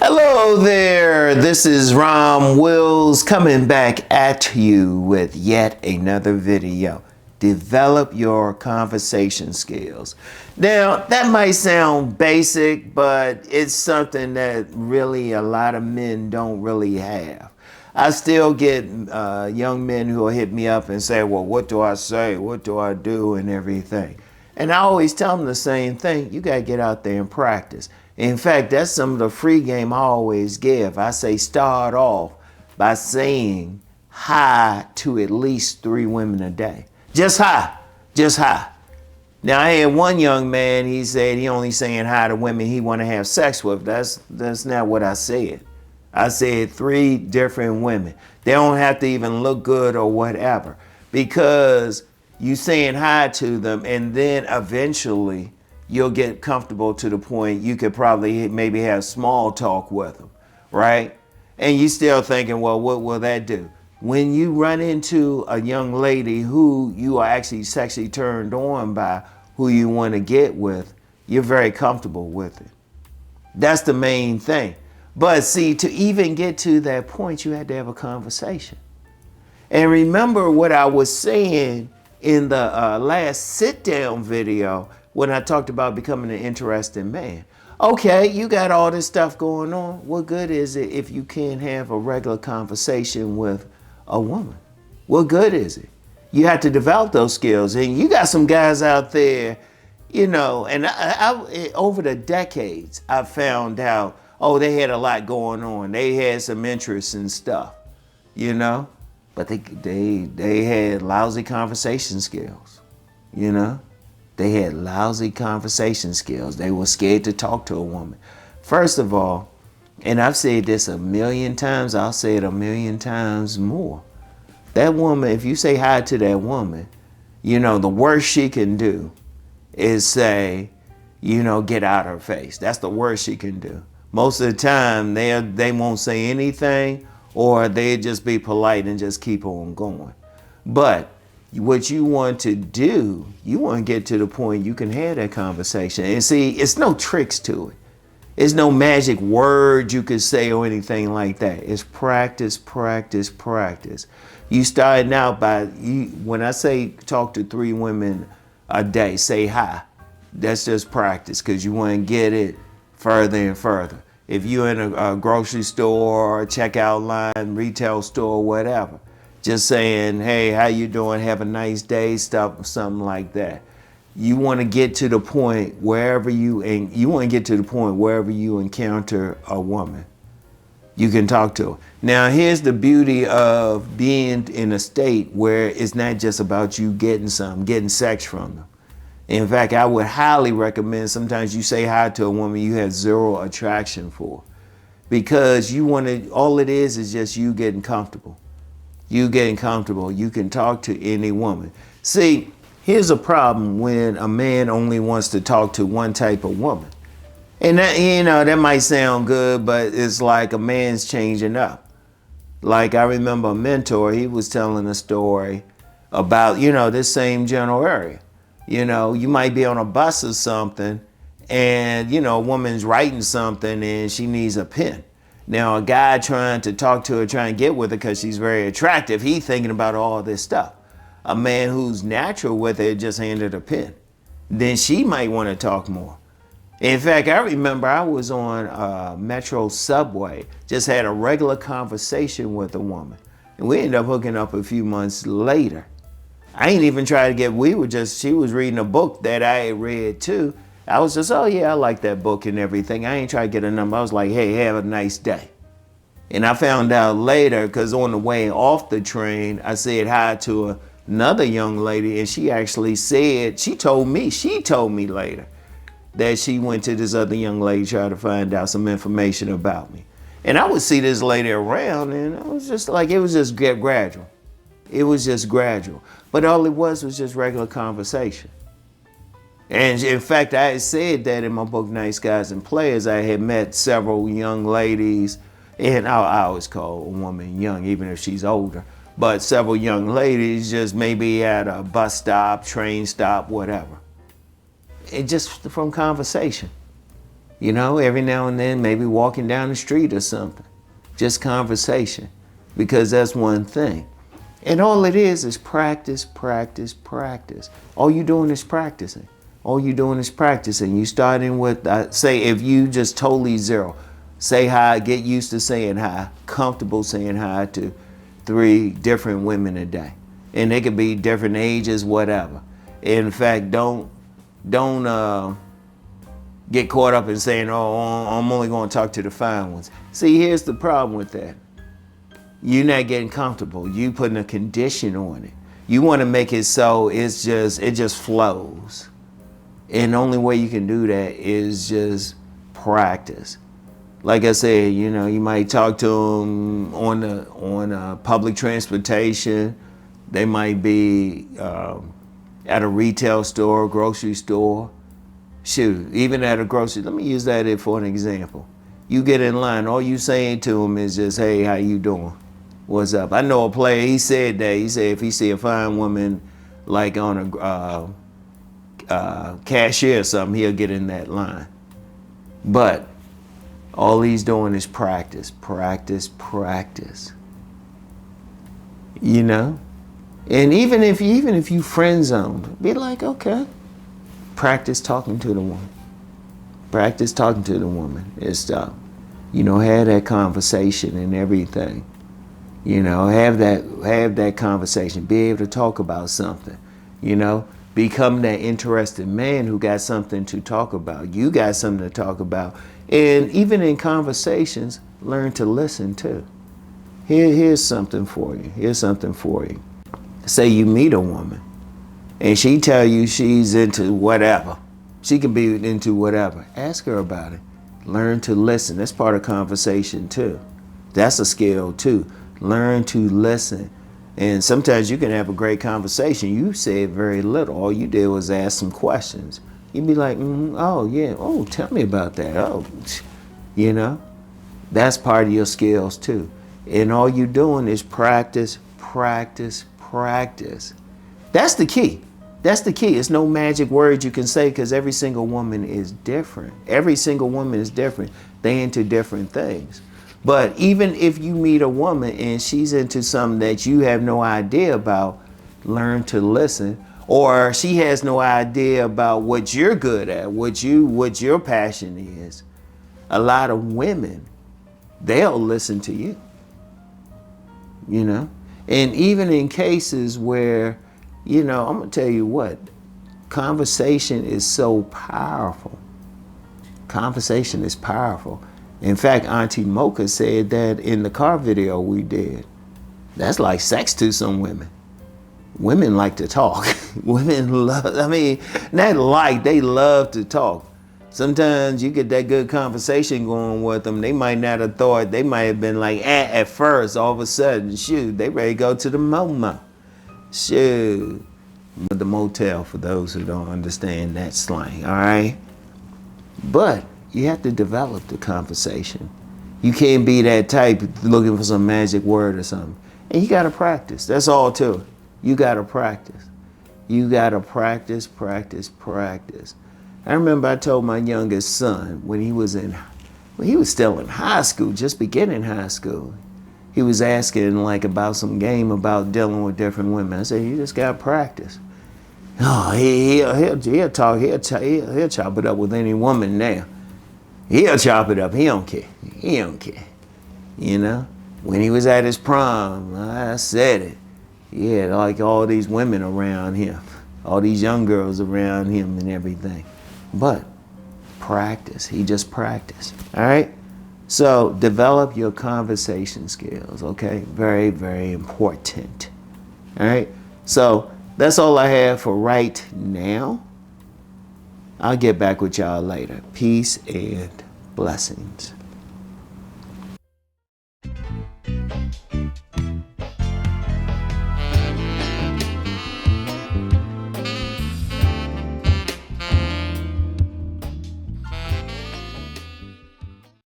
Hello there, this is Rom Wills coming back at you with yet another video. Develop your conversation skills. Now, that might sound basic, but it's something that really a lot of men don't really have. I still get young men who will hit me up and say, well, what do I say? What do I do? And everything. And I always tell them the same thing. You got to get out there and practice. In fact, that's some of the free game I always give. I say start off by saying hi to at least 3 women a day. Just hi. Just hi. Now, I had one young man, he said he only saying hi to women he want to have sex with. That's not what I said. I said 3 different women. They don't have to even look good or whatever, because you saying hi to them and then eventually you'll get comfortable to the point you could probably maybe have small talk with them, right? And you still thinking, well, what will that do? When you run into a young lady who you are actually sexually turned on by, who you want to get with, you're very comfortable with it. That's the main thing. But see, to even get to that point, you had to have a conversation. And remember what I was saying in the last sit-down video when I talked about becoming an interesting man. Okay, you got all this stuff going on. What good is it if you can't have a regular conversation with a woman? What good is it? You have to develop those skills. And you got some guys out there, you know, and I over the decades, I found out, oh, they had a lot going on. They had some interests and stuff, you know, but they had lousy conversation skills, you know. They had lousy conversation skills. They were scared to talk to a woman. First of all, and I've said this a million times, I'll say it a million times more. That woman, if you say hi to that woman, you know, the worst she can do is say, you know, get out her face. That's the worst she can do. Most of the time, they won't say anything, or they just be polite and just keep on going. But what you want to do, you want to get to the point you can have that conversation. And see, it's no tricks to it. It's no magic words you could say or anything like that. It's practice, practice, practice. You starting out by, when I say talk to 3 women a day, say hi. That's just practice, because you want to get it further and further. If you're in a grocery store or a checkout line, retail store, whatever, just saying, hey, how you doing? Have a nice day, stuff, something like that. You want to get to the point wherever you encounter a woman, you can talk to her. Now, here's the beauty of being in a state where it's not just about you getting sex from them. In fact, I would highly recommend sometimes you say hi to a woman you have 0 attraction for, because all it is just you getting comfortable. You getting comfortable, you can talk to any woman. See, here's a problem when a man only wants to talk to one type of woman. And that, you know, that might sound good, but it's like a man's changing up. Like, I remember a mentor, he was telling a story about, you know, this same general area. You know, you might be on a bus or something, and, you know, a woman's writing something and she needs a pen. Now, a guy trying to talk to her, trying to get with her because she's very attractive, he's thinking about all this stuff. A man who's natural with it just handed a pen. Then she might want to talk more. In fact, I remember I was on a Metro subway, just had a regular conversation with a woman. And we ended up hooking up a few months later. I ain't even tried to she was reading a book that I had read too. I was just, oh yeah, I like that book and everything. I ain't trying to get a number. I was like, hey, have a nice day. And I found out later, because on the way off the train, I said hi to another young lady, and she actually said, she told me later that she went to this other young lady trying to find out some information about me. And I would see this lady around, and I was just like, it was just gradual. It was just gradual. But all it was just regular conversation. And in fact, I had said that in my book, Nice Guys and Players. I had met several young ladies, and I always call a woman young, even if she's older, but several young ladies just maybe at a bus stop, train stop, whatever. It just from conversation. You know, every now and then, maybe walking down the street or something. Just conversation, because that's one thing. And all it is practice, practice, practice. All you're doing is practicing. All you're doing is practicing. You starting with, say, if you just totally zero, say hi, get used to saying hi, comfortable saying hi to 3 different women a day. And they could be different ages, whatever. In fact, don't get caught up in saying, oh, I'm only going to talk to the fine ones. See, here's the problem with that. You're not getting comfortable. You putting a condition on it. You want to make it so it just flows. And the only way you can do that is just practice. Like I said, you know, you might talk to them on public transportation. They might be at a retail store, grocery store. Shoot, even at a grocery, let me use that for an example. You get in line, all you saying to them is just, hey, how you doing? What's up? I know a player, he said that, he said if he see a fine woman like on a cashier or something, he'll get in that line. But all he's doing is practice, practice, practice. You know? And even if you friend zone, be like, okay, practice talking to the woman. Practice talking to the woman and stuff. You know, have that conversation and everything. You know, have that conversation. Be able to talk about something. You know, become that interested man who got something to talk about. You got something to talk about. And even in conversations, learn to listen too. Here's something for you. Here's something for you. Say you meet a woman and she tell you she's into whatever. She can be into whatever. Ask her about it. Learn to listen. That's part of conversation too. That's a skill too. Learn to listen. And sometimes you can have a great conversation. You said very little. All you did was ask some questions. You'd be like, oh yeah, oh, tell me about that. Oh, you know, that's part of your skills too. And all you're doing is practice, practice, practice. That's the key. That's the key. It's no magic words you can say because every single woman is different. Every single woman is different. They into different things. But even if you meet a woman and she's into something that you have no idea about, learn to listen. Or she has no idea about what you're good at, what your passion is. A lot of women, they'll listen to you. You know? And even in cases where, you know, I'm gonna tell you what, conversation is so powerful. Conversation is powerful. In fact, Auntie Mocha said that in the car video we did. That's like sex to some women. Women like to talk. Women love, I mean, they love to talk. Sometimes you get that good conversation going with them. They might not have thought, they might have been like, at first, all of a sudden, shoot, they ready to go to the MoMA. Shoot. The motel, for those who don't understand that slang, all right? But you have to develop the conversation. You can't be that type looking for some magic word or something. And you gotta practice, that's all to it. You gotta practice. You gotta practice, practice, practice. I remember I told my youngest son when he was still in high school, just beginning high school, he was asking like about some game about dealing with different women. I said, you just gotta practice. Oh, he'll chop it up with any woman now. He'll chop it up, he don't care. He don't care. You know? When he was at his prom, I said it. He had like all these women around him, all these young girls around him and everything. But practice, he just practiced, all right? So develop your conversation skills, okay? Very, very important, all right? So that's all I have for right now. I'll get back with y'all later. Peace and blessings.